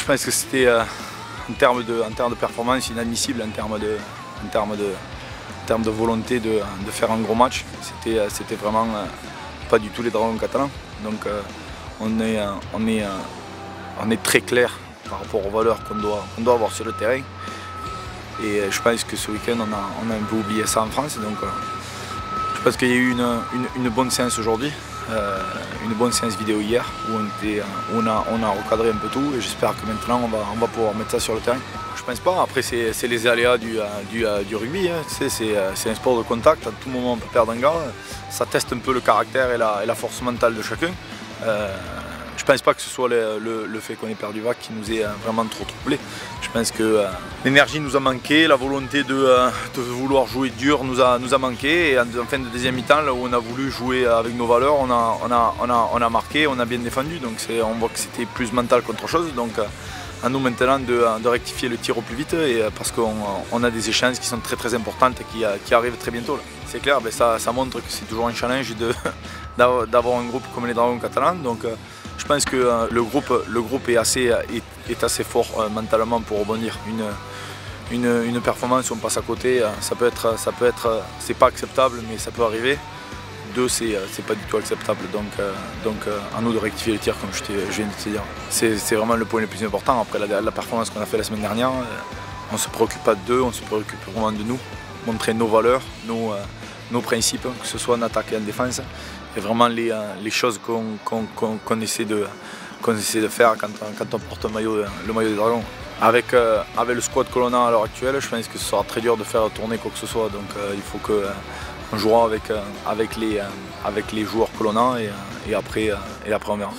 Je pense que c'était en termes de performance inadmissible, en termes de volonté de faire un gros match. C'était vraiment pas du tout les Dragons catalans. Donc on est très clair par rapport aux valeurs qu'on doit avoir sur le terrain. Et je pense que ce week-end on a un peu oublié ça en France. Donc je pense qu'il y a eu une bonne séance aujourd'hui. Une bonne séance vidéo hier où on a recadré un peu tout et j'espère que maintenant on va pouvoir mettre ça sur le terrain. Je pense pas, après c'est les aléas du rugby, hein. C'est un sport de contact, à tout moment on peut perdre un gars, ça teste un peu le caractère et la force mentale de chacun. Je pense pas que ce soit le fait qu'on ait perdu VAC qui nous ait vraiment trop troublé. Je pense que l'énergie nous a manqué, la volonté de vouloir jouer dur nous a manqué. Et en fin de deuxième mi-temps, là où on a voulu jouer avec nos valeurs, on a marqué, on a bien défendu. Donc on voit que c'était plus mental qu'autre chose. Donc à nous maintenant de rectifier le tir au plus vite parce qu'on a des échéances qui sont très importantes et qui arrivent très bientôt. C'est clair, ça montre que c'est toujours un challenge d'avoir un groupe comme les Dragons catalans. Donc, je pense que le groupe est assez fort mentalement pour rebondir. Une performance, on passe à côté, c'est pas acceptable, mais ça peut arriver. Deux, c'est pas du tout acceptable. Donc à nous de rectifier le tir, comme je viens de te dire. C'est vraiment le point le plus important. Après la performance qu'on a fait la semaine dernière, on ne se préoccupe pas d'eux, on se préoccupe vraiment de nous. Montrer nos valeurs, nos principes, que ce soit en attaque et en défense. Et vraiment les choses qu'on essaie de faire quand on porte le maillot des Dragons. Avec le squad que l'on a à l'heure actuelle, je pense que ce sera très dur de faire tourner quoi que ce soit. Donc il faut qu'on jouera avec les joueurs que l'on a et après on verra.